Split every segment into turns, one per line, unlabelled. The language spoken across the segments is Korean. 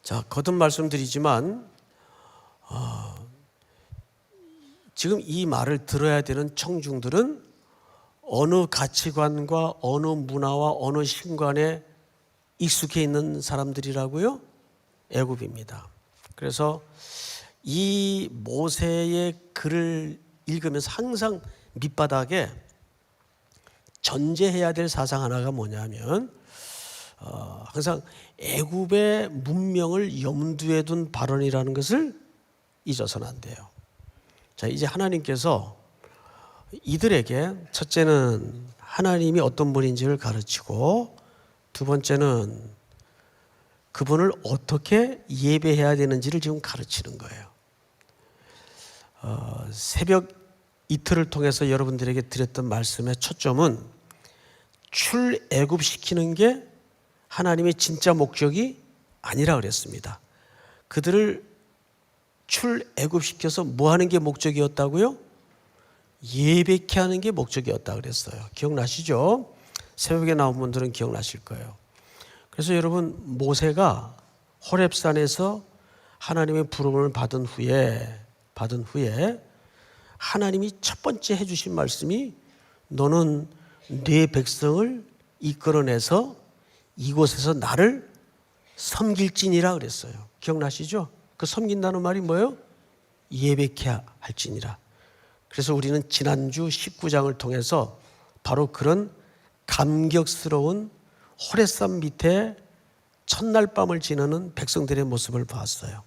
자, 거듭 말씀드리지만 지금 이 말을 들어야 되는 청중들은 어느 가치관과 어느 문화와 어느 신관에 익숙해 있는 사람들이라고요? 애굽입니다. 그래서 이 모세의 글을 읽으면서 항상 밑바닥에 전제해야 될 사상 하나가 뭐냐면 항상 애굽의 문명을 염두에 둔 발언이라는 것을 잊어서는 안 돼요. 자, 이제 하나님께서 이들에게 첫째는 하나님이 어떤 분인지를 가르치고, 두 번째는 그분을 어떻게 예배해야 되는지를 지금 가르치는 거예요. 새벽 이틀을 통해서 여러분들에게 드렸던 말씀의 초점은 출애굽시키는 게 하나님의 진짜 목적이 아니라 그랬습니다. 그들을 출애굽시켜서 뭐 하는 게 목적이었다고요? 예배케 하는 게 목적이었다 그랬어요. 기억나시죠? 새벽에 나온 분들은 기억나실 거예요. 그래서 여러분, 모세가 호렙산에서 하나님의 부름을 받은 후에 하나님이 첫 번째 해주신 말씀이 너는 네 백성을 이끌어내서 이곳에서 나를 섬길지니라 그랬어요. 기억나시죠? 그 섬긴다는 말이 뭐예요? 예배케 할지니라. 그래서 우리는 지난주 19장을 통해서 바로 그런 감격스러운 호렙산 밑에 첫날 밤을 지내는 백성들의 모습을 봤어요.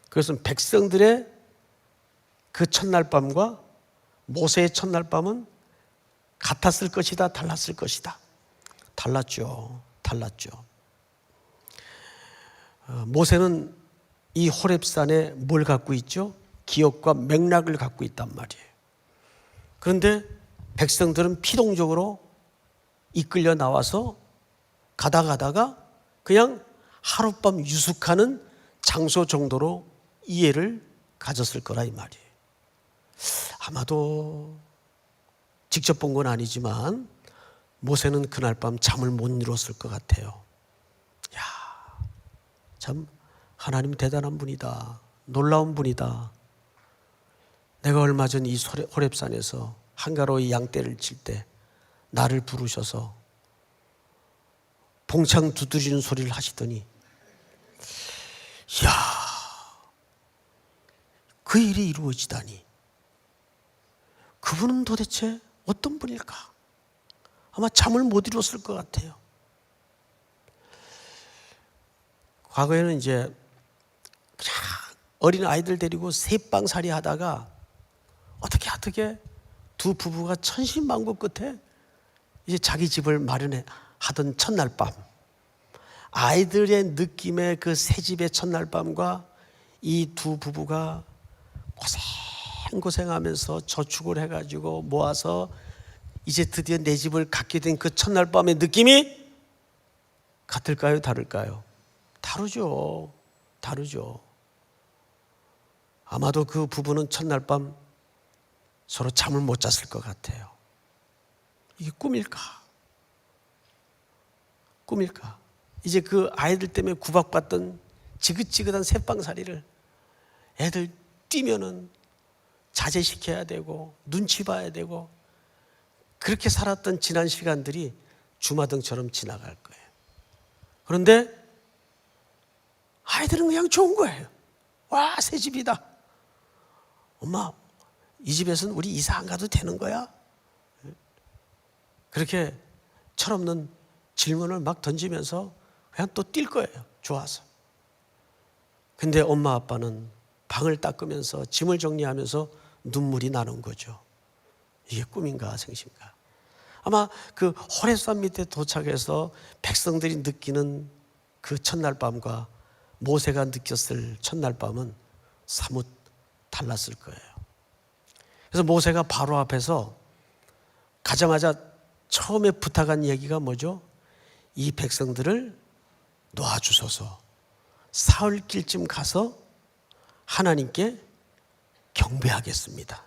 그것은 백성들의 그 첫날 밤과 모세의 첫날 밤은 같았을 것이다, 달랐을 것이다. 달랐죠. 모세는 이 호렙산에 뭘 갖고 있죠? 기억과 맥락을 갖고 있단 말이에요. 그런데 백성들은 피동적으로 이끌려 나와서 가다가 그냥 하룻밤 유숙하는 장소 정도로 이해를 가졌을 거라 이 말이에요. 아마도 직접 본 건 아니지만 모세는 그날 밤 잠을 못 이뤘을 것 같아요. 야, 참 하나님 대단한 분이다. 놀라운 분이다. 내가 얼마 전 이 호렙산에서 한가로이 양떼를 칠 때 나를 부르셔서 봉창 두드리는 소리를 하시더니, 이야, 그 일이 이루어지다니. 그분은 도대체 어떤 분일까? 아마 잠을 못 이뤘을 것 같아요. 과거에는 이제 그냥 어린 아이들 데리고 새빵살이 하다가 어떻게 두 부부가 천신만고 끝에 이제 자기 집을 마련해 하던 첫날 밤, 아이들의 느낌의 그 새 집의 첫날 밤과 이 두 부부가 고생하면서 저축을 해가지고 모아서 이제 드디어 내 집을 갖게 된 그 첫날 밤의 느낌이 같을까요? 다를까요? 다르죠. 아마도 그 부부는 첫날 밤 서로 잠을 못 잤을 것 같아요. 이게 꿈일까? 이제 그 아이들 때문에 구박받던 지긋지긋한 새빵살이를 애들 뛰면은 자제시켜야 되고 눈치 봐야 되고, 그렇게 살았던 지난 시간들이 주마등처럼 지나갈 거예요. 그런데 아이들은 그냥 좋은 거예요. 와, 새 집이다. 엄마, 이 집에서는 우리 이사 안 가도 되는 거야? 그렇게 철없는 질문을 막 던지면서 그냥 또 뛸 거예요. 좋아서. 근데 엄마 아빠는 방을 닦으면서 짐을 정리하면서 눈물이 나는 거죠. 이게 꿈인가 생신가? 아마 그 호렙산 밑에 도착해서 백성들이 느끼는 그 첫날 밤과 모세가 느꼈을 첫날 밤은 사뭇 달랐을 거예요. 그래서 모세가 바로 앞에서 가자마자 처음에 부탁한 얘기가 뭐죠? 이 백성들을 놓아주소서. 사흘길쯤 가서 하나님께 경배하겠습니다.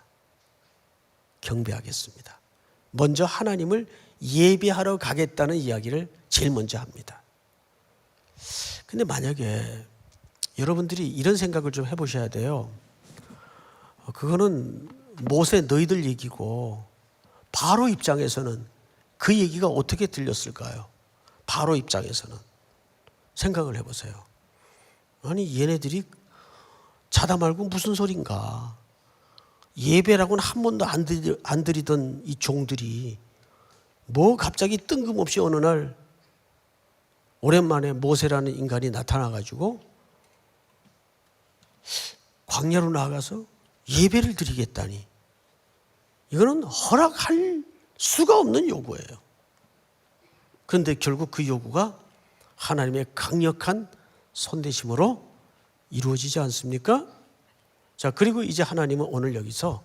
먼저 하나님을 예배하러 가겠다는 이야기를 제일 먼저 합니다. 근데 만약에 여러분들이 이런 생각을 좀 해보셔야 돼요. 그거는 모세 너희들 얘기고 바로 입장에서는 그 얘기가 어떻게 들렸을까요? 바로 입장에서는 생각을 해보세요. 아니 얘네들이 자다 말고 무슨 소린가. 예배라고는 한 번도 안 드리던 이 종들이 뭐 갑자기 뜬금없이 어느 날 오랜만에 모세라는 인간이 나타나가지고 광야로 나가서 예배를 드리겠다니, 이거는 허락할 수가 없는 요구예요. 그런데 결국 그 요구가 하나님의 강력한 손대심으로 이루어지지 않습니까? 자, 그리고 이제 하나님은 오늘 여기서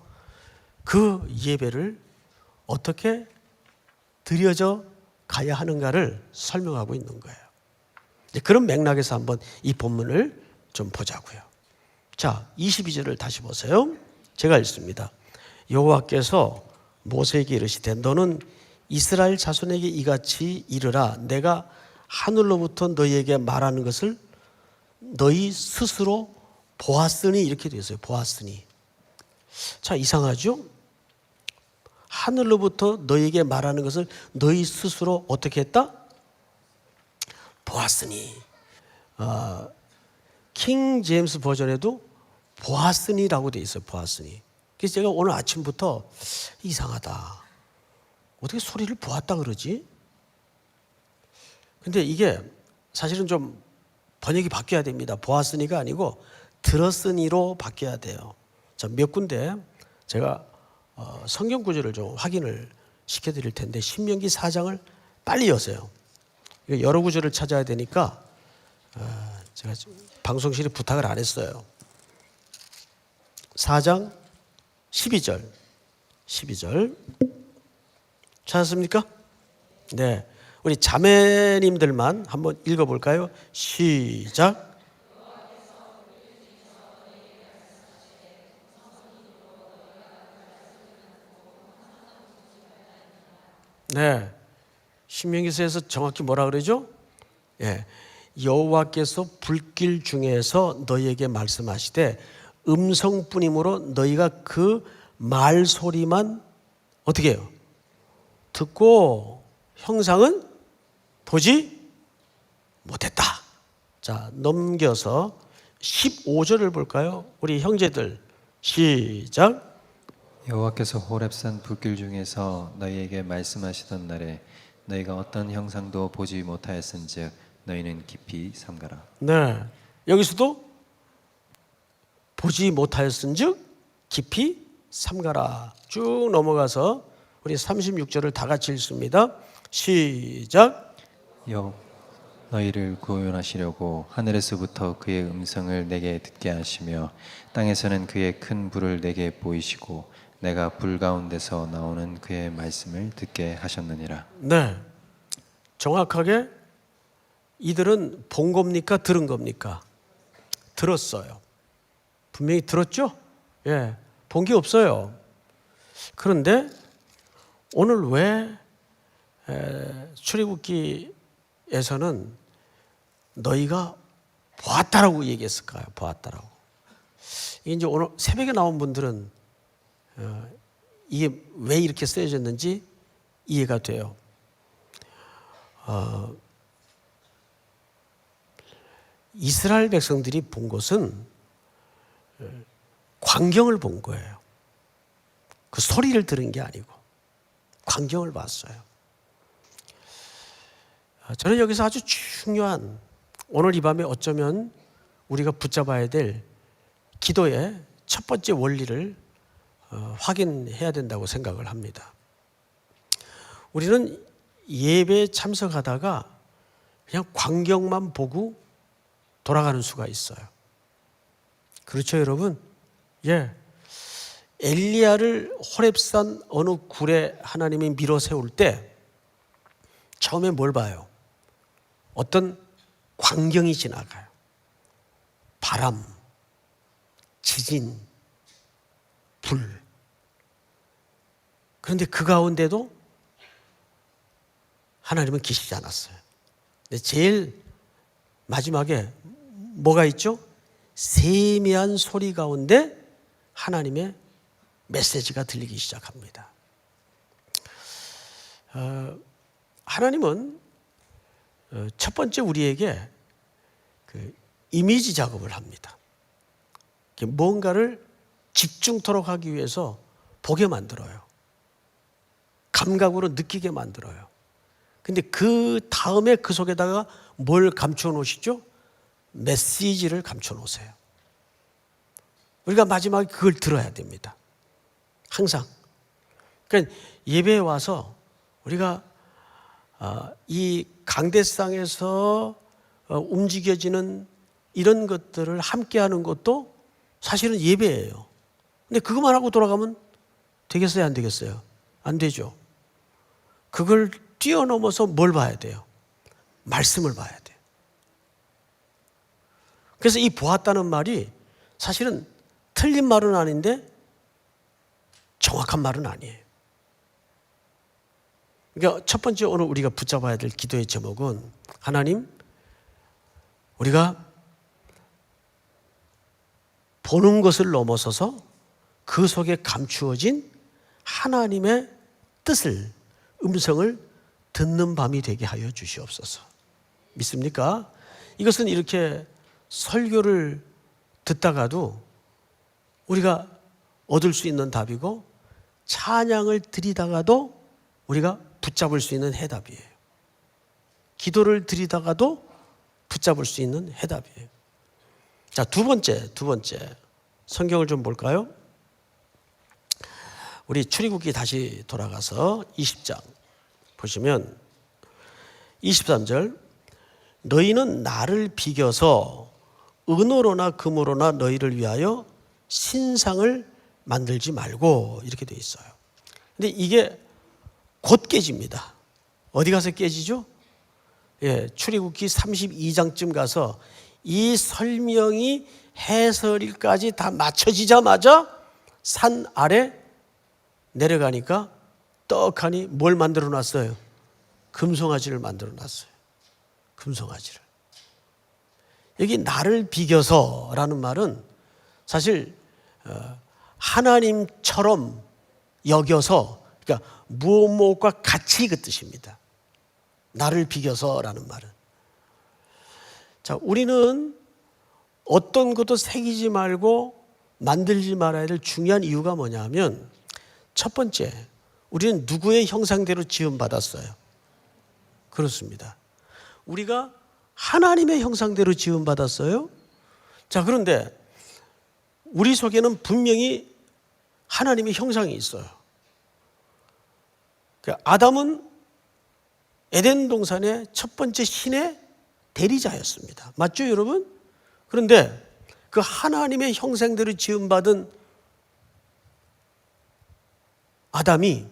그 예배를 어떻게 드려져 가야 하는가를 설명하고 있는 거예요. 그런 맥락에서 한번 이 본문을 좀 보자고요. 자, 22절을 다시 보세요. 제가 읽습니다. 여호와께서 모세에게 이르시되 너는 이스라엘 자손에게 이같이 이르라. 내가 하늘로부터 너희에게 말하는 것을 너희 스스로 보았으니, 이렇게 되어 있어요. 보았으니. 자, 이상하죠? 하늘로부터 너희에게 말하는 것을 너희 스스로 어떻게 했다? 보았으니. 킹 제임스 버전에도 보았으니라고 되어 있어요. 보았으니. 그래서 제가 오늘 아침부터 이상하다, 어떻게 소리를 보았다 그러지? 근데 이게 사실은 좀 번역이 바뀌어야 됩니다. 보았으니가 아니고 들었으니로 바뀌어야 돼요. 자, 몇 군데 제가 성경 구절을 좀 확인을 시켜드릴 텐데, 신명기 4장을 빨리 여세요. 여러 구절을 찾아야 되니까 제가 방송실에 부탁을 안 했어요. 4장 12절 찾았습니까? 네, 우리 자매님들만 한번 읽어볼까요? 시작. 네, 신명기서에서 정확히 뭐라 그러죠? 예, 여호와께서 불길 중에서 너희에게 말씀하시되 음성뿐이므로 너희가 그 말소리만 어떻게 해요? 듣고 형상은 보지 못했다. 자, 넘겨서 15절을 볼까요? 우리 형제들 시작.
여호와께서 호렙산 불길 중에서 너희에게 말씀하시던 날에 너희가 어떤 형상도 보지 못하였은즉 너희는 깊이 삼가라.
네, 여기서도 보지 못하였은즉 깊이 삼가라. 쭉 넘어가서 우리 36절을 다 같이 읽습니다. 시작.
너희를 구원하시려고 하늘에서부터 그의 음성을 내게 듣게 하시며 땅에서는 그의 큰 불을 내게 보이시고 내가 불 가운데서 나오는 그의 말씀을 듣게 하셨느니라.
네, 정확하게 이들은 본 겁니까? 들은 겁니까? 들었어요. 분명히 들었죠? 예, 본 게 없어요. 그런데 오늘 왜 출애굽기에서는 너희가 보았다라고 얘기했을까요? 보았다라고. 이제 오늘 새벽에 나온 분들은 이게 왜 이렇게 쓰여졌는지 이해가 돼요. 이스라엘 백성들이 본 것은 광경을 본 거예요. 그 소리를 들은 게 아니고 광경을 봤어요. 저는 여기서 아주 중요한, 오늘 이 밤에 어쩌면 우리가 붙잡아야 될 기도의 첫 번째 원리를 확인해야 된다고 생각을 합니다. 우리는 예배에 참석하다가 그냥 광경만 보고 돌아가는 수가 있어요. 그렇죠, 여러분? 예. 엘리야를 호렙산 어느 굴에 하나님이 밀어 세울 때 처음에 뭘 봐요? 어떤 광경이 지나가요. 바람, 지진, 불. 그런데 그 가운데도 하나님은 계시지 않았어요. 근데 제일 마지막에 뭐가 있죠? 세미한 소리 가운데 하나님의 메시지가 들리기 시작합니다. 하나님은 첫 번째 우리에게 그 이미지 작업을 합니다. 뭔가를 집중토록 하기 위해서 보게 만들어요. 감각으로 느끼게 만들어요. 근데 그 다음에 그 속에다가 뭘 감춰 놓으시죠? 메시지를 감춰 놓으세요. 우리가 마지막에 그걸 들어야 됩니다. 항상. 그러니까 예배에 와서 우리가 이 강대상에서 움직여지는 이런 것들을 함께 하는 것도 사실은 예배예요. 근데 그것만 하고 돌아가면 되겠어요? 안 되겠어요? 안 되죠. 그걸 뛰어넘어서 뭘 봐야 돼요? 말씀을 봐야 돼요. 그래서 이 보았다는 말이 사실은 틀린 말은 아닌데 정확한 말은 아니에요. 그러니까 첫 번째 오늘 우리가 붙잡아야 될 기도의 제목은 하나님, 우리가 보는 것을 넘어서서 그 속에 감추어진 하나님의 뜻을, 음성을 듣는 밤이 되게 하여 주시옵소서. 믿습니까? 이것은 이렇게 설교를 듣다가도 우리가 얻을 수 있는 답이고 찬양을 드리다가도 우리가 붙잡을 수 있는 해답이에요. 기도를 드리다가도 붙잡을 수 있는 해답이에요. 자, 두 번째 성경을 좀 볼까요? 우리 출애굽기 다시 돌아가서 20장 보시면 23절, 너희는 나를 비겨서 은으로나 금으로나 너희를 위하여 신상을 만들지 말고, 이렇게 되어 있어요. 근데 이게 곧 깨집니다. 어디 가서 깨지죠? 출애굽기 32장쯤 가서 이 설명이 해설일까지 다 맞춰지자마자 산 아래 내려가니까 떡하니 뭘 만들어 놨어요? 금송아지를 만들어 놨어요. 금송아지를. 여기 나를 비겨서라는 말은 사실 하나님처럼 여겨서, 그러니까 무엇과 같이, 그 뜻입니다. 나를 비겨서라는 말은. 자, 우리는 어떤 것도 새기지 말고 만들지 말아야 될 중요한 이유가 뭐냐면, 첫 번째, 우리는 누구의 형상대로 지음받았어요? 그렇습니다. 우리가 하나님의 형상대로 지음받았어요. 자, 그런데 우리 속에는 분명히 하나님의 형상이 있어요. 아담은 에덴 동산의 첫 번째 신의 대리자였습니다. 맞죠, 여러분? 그런데 그 하나님의 형상대로 지음받은 아담이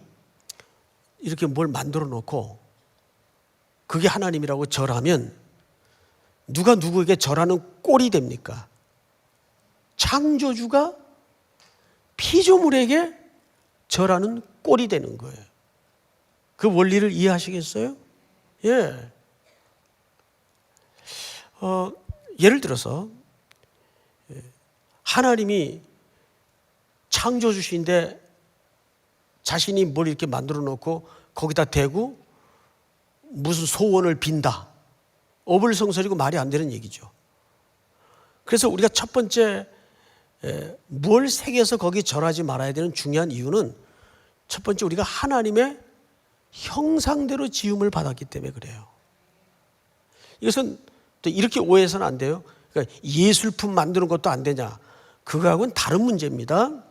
이렇게 뭘 만들어 놓고 그게 하나님이라고 절하면 누가 누구에게 절하는 꼴이 됩니까? 창조주가 피조물에게 절하는 꼴이 되는 거예요. 그 원리를 이해하시겠어요? 예. 예를 들어서 하나님이 창조주신데 자신이 뭘 이렇게 만들어 놓고 거기다 대고 무슨 소원을 빈다. 어불성설이고 말이 안 되는 얘기죠. 그래서 우리가 첫 번째 뭘 새겨서 거기 절하지 말아야 되는 중요한 이유는, 첫 번째 우리가 하나님의 형상대로 지음을 받았기 때문에 그래요. 이것은 또 이렇게 오해해서는 안 돼요. 그러니까 예술품 만드는 것도 안 되냐. 그거하고는 다른 문제입니다.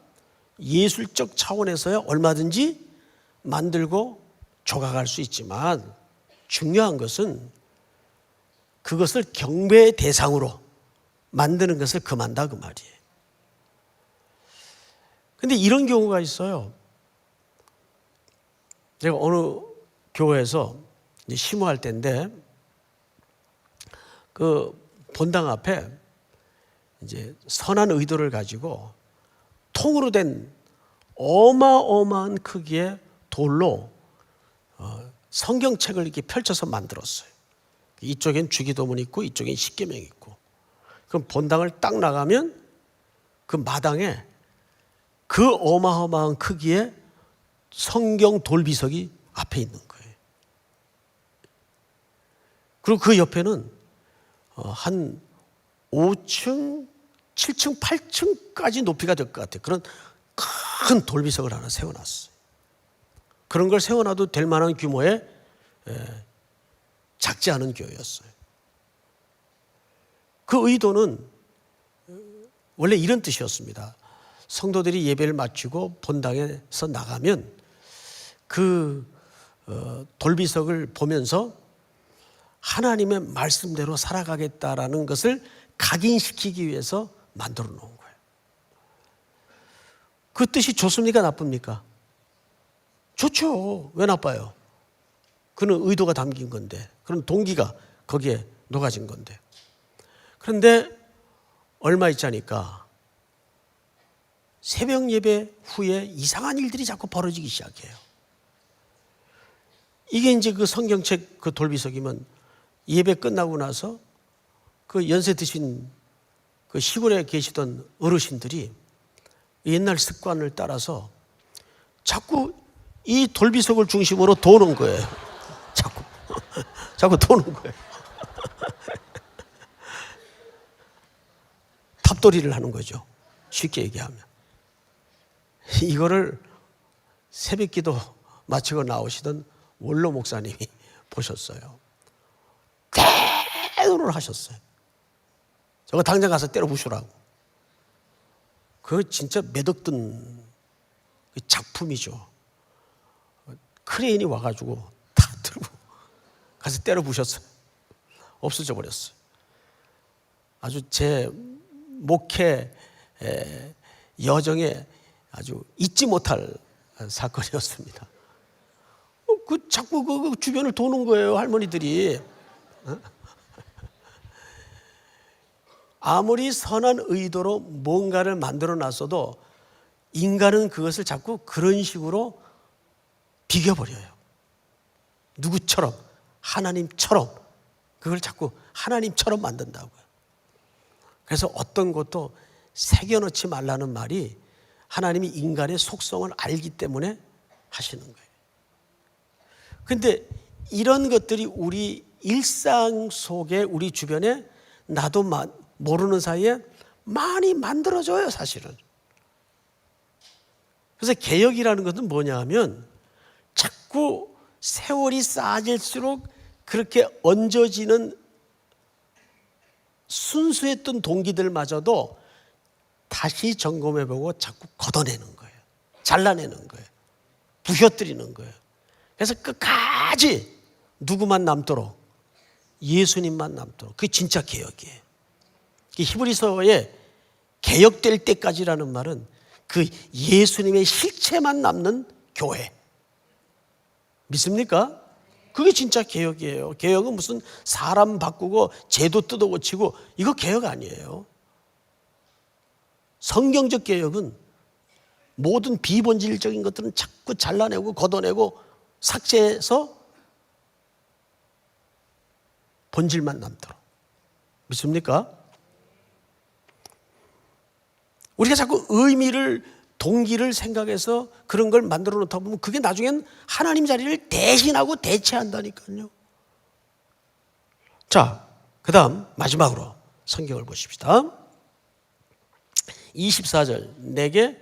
예술적 차원에서야 얼마든지 만들고 조각할 수 있지만 중요한 것은 그것을 경배의 대상으로 만드는 것을 금한다, 그 말이에요. 근데 이런 경우가 있어요. 제가 어느 교회에서 이제 심호할 때인데 그 본당 앞에 이제 선한 의도를 가지고 통으로 된 어마어마한 크기의 돌로 성경책을 이렇게 펼쳐서 만들었어요. 이쪽엔 주기도문이 있고 이쪽엔 십계명이 있고. 그럼 본당을 딱 나가면 그 마당에 그 어마어마한 크기의 성경 돌비석이 앞에 있는 거예요. 그리고 그 옆에는 한 5층, 7층, 8층까지 높이가 될 것 같아요. 그런 큰 돌비석을 하나 세워놨어요. 그런 걸 세워놔도 될 만한 규모의 작지 않은 교회였어요. 그 의도는 원래 이런 뜻이었습니다. 성도들이 예배를 마치고 본당에서 나가면 그 돌비석을 보면서 하나님의 말씀대로 살아가겠다라는 것을 각인시키기 위해서 만들어 놓은 거예요. 그 뜻이 좋습니까? 나쁩니까? 좋죠. 왜 나빠요? 그는 의도가 담긴 건데, 그런 동기가 거기에 녹아진 건데. 그런데 얼마 있지 않으니까 새벽 예배 후에 이상한 일들이 자꾸 벌어지기 시작해요. 이게 이제 그 성경책 그 돌비석이면 예배 끝나고 나서 그 연세 드신 그 시골에 계시던 어르신들이 옛날 습관을 따라서 자꾸 이 돌비석을 중심으로 도는 거예요. 자꾸 도는 거예요. 탑돌이를 하는 거죠. 쉽게 얘기하면. 이거를 새벽기도 마치고 나오시던 원로 목사님이 보셨어요. 대우를 하셨어요. 저거 당장 가서 때려 부수라고. 그거 진짜 매덕든 작품이죠. 크레인이 와가지고 다 들고 가서 때려 부셨어요. 없어져 버렸어요. 아주 제 목회 여정에 아주 잊지 못할 사건이었습니다. 그 자꾸 그 주변을 도는 거예요, 할머니들이. 아무리 선한 의도로 뭔가를 만들어 놨어도 인간은 그것을 자꾸 그런 식으로 비겨버려요. 누구처럼, 하나님처럼, 그걸 자꾸 하나님처럼 만든다고요. 그래서 어떤 것도 새겨넣지 말라는 말이 하나님이 인간의 속성을 알기 때문에 하시는 거예요. 그런데 이런 것들이 우리 일상 속에 우리 주변에 나도 모르는 사이에 많이 만들어져요, 사실은. 그래서 개혁이라는 것은 뭐냐 하면 자꾸 세월이 쌓아질수록 그렇게 얹어지는 순수했던 동기들마저도 다시 점검해보고 자꾸 걷어내는 거예요. 잘라내는 거예요. 부셔뜨리는 거예요. 그래서 끝까지 누구만 남도록, 예수님만 남도록. 그게 진짜 개혁이에요. 히브리서에 개혁될 때까지라는 말은 그 예수님의 실체만 남는 교회. 믿습니까? 그게 진짜 개혁이에요. 개혁은 무슨 사람 바꾸고 제도 뜯어고치고 이거 개혁 아니에요. 성경적 개혁은 모든 비본질적인 것들은 자꾸 잘라내고 걷어내고 삭제해서 본질만 남도록. 믿습니까? 우리가 자꾸 의미를, 동기를 생각해서 그런 걸 만들어 놓다 보면 그게 나중엔 하나님 자리를 대신하고 대체한다니까요. 자, 그 다음 마지막으로 성경을 보십시다. 24절, 내게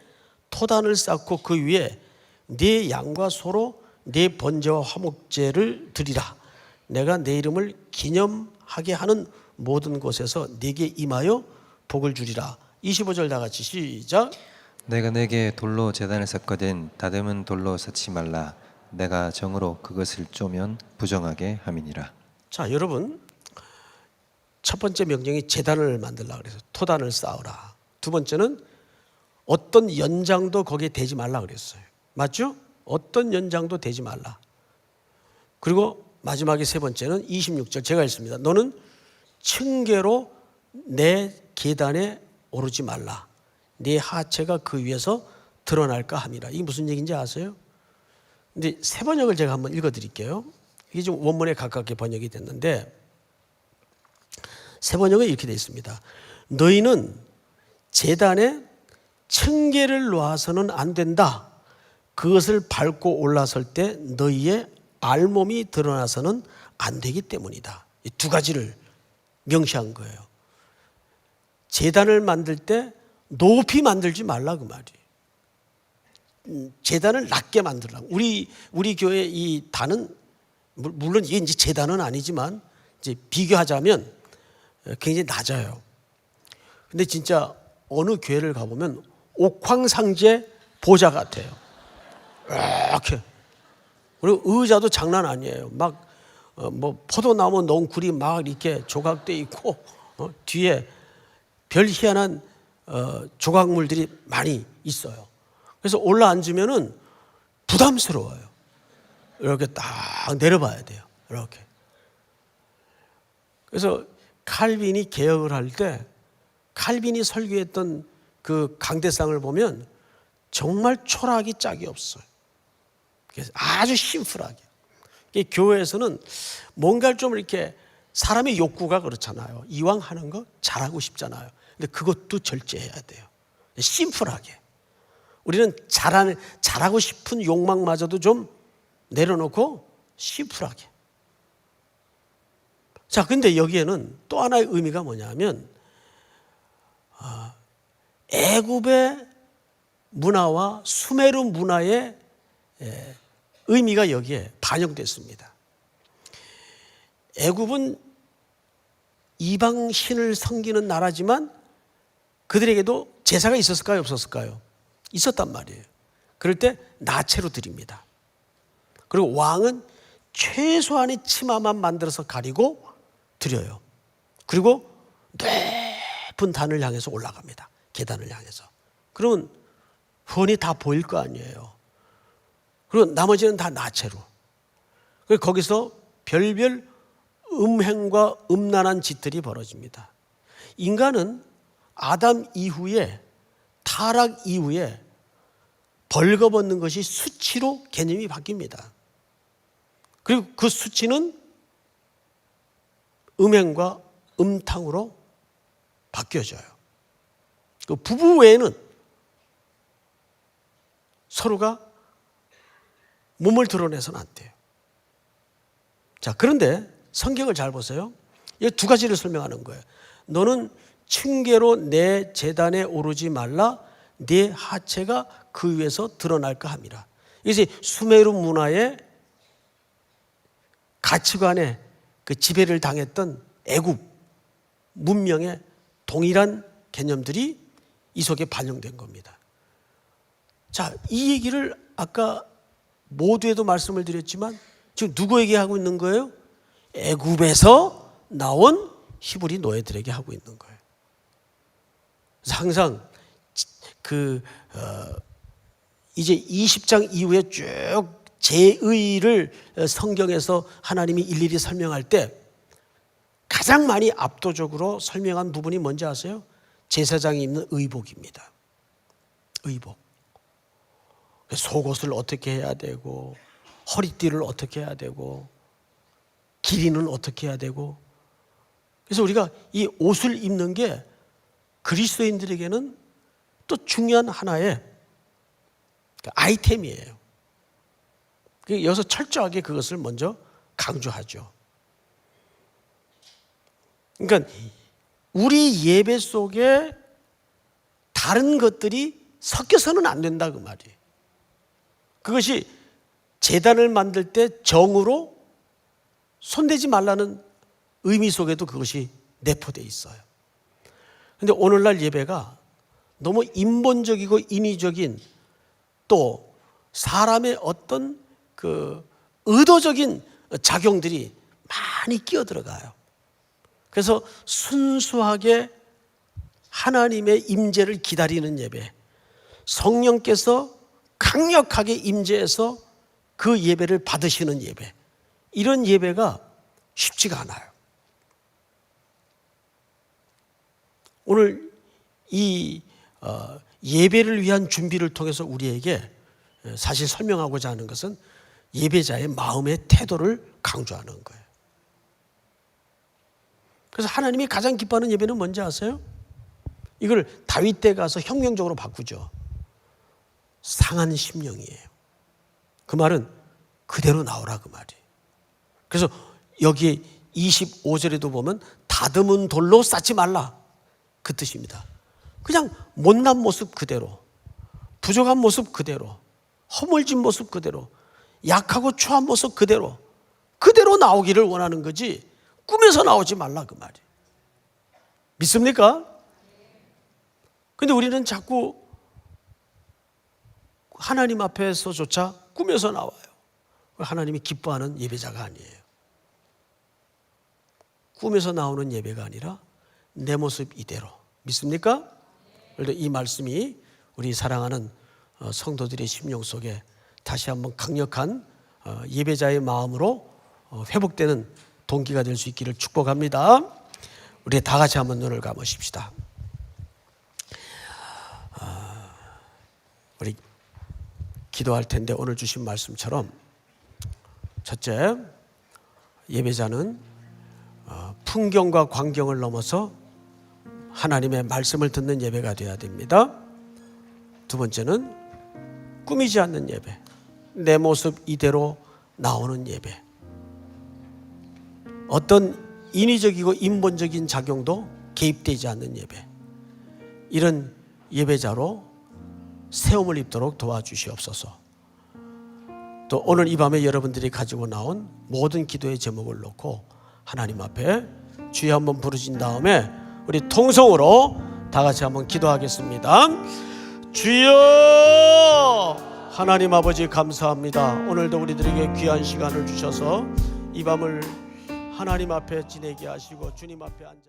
토단을 쌓고 그 위에 네 양과 소로 네 번제와 화목제를 드리라. 내가 내 이름을 기념하게 하는 모든 곳에서 네게 임하여 복을 주리라. 25절 다 같이 시작.
내가 내게 돌로 제단을 쌓거든 다듬은 돌로 쌓지 말라. 내가 정으로 그것을 쪼면 부정하게 함이니라.
자, 여러분, 첫 번째 명령이 제단을 만들라 그래서 토단을 쌓으라. 두 번째는 어떤 연장도 거기에 대지 말라 그랬어요. 맞죠? 어떤 연장도 대지 말라. 그리고 마지막에 세 번째는 26절 제가 읽습니다. 너는 층계로 내 계단에 오르지 말라. 네 하체가 그 위에서 드러날까 함이라. 이게 무슨 얘기인지 아세요? 근데 새 번역을 제가 한번 읽어드릴게요. 이게 좀 원문에 가깝게 번역이 됐는데 세 번역은 이렇게 되어 있습니다. 너희는 제단에 층계를 놓아서는 안 된다. 그것을 밟고 올라설 때 너희의 알몸이 드러나서는 안 되기 때문이다. 이 두 가지를 명시한 거예요. 제단을 만들 때 높이 만들지 말라 그 말이에요. 제단을 낮게 만들라. 우리 교회 이 단은 물론 이게 이제 제단은 아니지만 이제 비교하자면 굉장히 낮아요. 근데 진짜 어느 교회를 가보면 옥황상제 보좌 같아요. 이렇게. 그리고 의자도 장난 아니에요. 막 뭐 포도나무 넝쿨이 막 이렇게 조각돼 있고 뒤에 별 희한한 조각물들이 많이 있어요. 그래서 올라앉으면은 부담스러워요. 이렇게 딱 내려봐야 돼요. 이렇게. 그래서 칼빈이 개혁을 할 때 칼빈이 설교했던 그 강대상을 보면 정말 초라하기 짝이 없어요. 그래서 아주 심플하게. 교회에서는 뭔가를 좀 이렇게 사람의 욕구가 그렇잖아요. 이왕 하는 거 잘하고 싶잖아요. 근데 그것도 절제해야 돼요. 심플하게. 우리는 잘하고 싶은 욕망마저도 좀 내려놓고 심플하게. 자, 근데 여기에는 또 하나의 의미가 뭐냐면 애굽의 문화와 수메르 문화의 의미가 여기에 반영됐습니다. 애굽은 이방 신을 섬기는 나라지만 그들에게도 제사가 있었을까요? 없었을까요? 있었단 말이에요. 그럴 때 나체로 드립니다. 그리고 왕은 최소한의 치마만 만들어서 가리고 드려요. 그리고 높은 단을 향해서 올라갑니다. 계단을 향해서. 그러면 훤히 다 보일 거 아니에요. 그리고 나머지는 다 나체로. 그래서 거기서 별별 음행과 음란한 짓들이 벌어집니다. 인간은 아담 이후에 타락 이후에 벌거벗는 것이 수치로 개념이 바뀝니다. 그리고 그 수치는 음행과 음탕으로 바뀌어져요. 그 부부 외에는 서로가 몸을 드러내서는 안 돼요. 자, 그런데 성경을 잘 보세요. 이 두 가지를 설명하는 거예요. 너는 층계로 내 제단에 오르지 말라. 네 하체가 그 위에서 드러날까 함이라. 이것이 수메르 문화의 가치관에 그 지배를 당했던 애굽 문명의 동일한 개념들이 이 속에 반영된 겁니다. 자, 이 얘기를 아까 모두에도 말씀을 드렸지만 지금 누구에게 하고 있는 거예요? 애굽에서 나온 히브리 노예들에게 하고 있는 거예요. 그래서 항상 이제 20장 이후에 쭉 제의를 성경에서 하나님이 일일이 설명할 때 가장 많이 압도적으로 설명한 부분이 뭔지 아세요? 제사장이 입는 의복입니다. 의복. 속옷을 어떻게 해야 되고 허리띠를 어떻게 해야 되고 길이는 어떻게 해야 되고. 그래서 우리가 이 옷을 입는 게 그리스도인들에게는 또 중요한 하나의 아이템이에요. 여기서 철저하게 그것을 먼저 강조하죠. 그러니까 우리 예배 속에 다른 것들이 섞여서는 안 된다 그 말이에요. 그것이 제단을 만들 때 정으로 손대지 말라는 의미 속에도 그것이 내포되어 있어요. 그런데 오늘날 예배가 너무 인본적이고 인위적인 또 사람의 어떤 그 의도적인 작용들이 많이 끼어 들어가요. 그래서 순수하게 하나님의 임재를 기다리는 예배, 성령께서 강력하게 임재해서 그 예배를 받으시는 예배, 이런 예배가 쉽지가 않아요. 오늘 이 예배를 위한 준비를 통해서 우리에게 사실 설명하고자 하는 것은 예배자의 마음의 태도를 강조하는 거예요. 그래서 하나님이 가장 기뻐하는 예배는 뭔지 아세요? 이걸 다윗 때 가서 혁명적으로 바꾸죠. 상한 심령이에요. 그 말은 그대로 나오라 그 말이에요. 그래서 여기 25절에도 보면 다듬은 돌로 쌓지 말라 그 뜻입니다. 그냥 못난 모습 그대로, 부족한 모습 그대로, 허물진 모습 그대로, 약하고 추한 모습 그대로 나오기를 원하는 거지 꿈에서 나오지 말라 그 말이에요. 믿습니까? 근데 우리는 자꾸 하나님 앞에서조차 꿈에서 나와요. 하나님이 기뻐하는 예배자가 아니에요. 꿈에서 나오는 예배가 아니라 내 모습 이대로. 믿습니까? 그래서 이 말씀이 우리 사랑하는 성도들의 심령 속에 다시 한번 강력한 예배자의 마음으로 회복되는 동기가 될 수 있기를 축복합니다. 우리 다 같이 한번 눈을 감으십시다. 우리 기도할 텐데 오늘 주신 말씀처럼 첫째, 예배자는 풍경과 광경을 넘어서 하나님의 말씀을 듣는 예배가 되어야 됩니다. 두 번째는 꾸미지 않는 예배, 내 모습 이대로 나오는 예배. 어떤 인위적이고 인본적인 작용도 개입되지 않는 예배. 이런 예배자로 세움을 입도록 도와주시옵소서. 또 오늘 이 밤에 여러분들이 가지고 나온 모든 기도의 제목을 놓고 하나님 앞에 주여 한번 부르신 다음에 우리 통성으로 다 같이 한번 기도하겠습니다. 주여! 하나님 아버지 감사합니다. 오늘도 우리들에게 귀한 시간을 주셔서 이 밤을 하나님 앞에 지내게 하시고 주님 앞에 앉아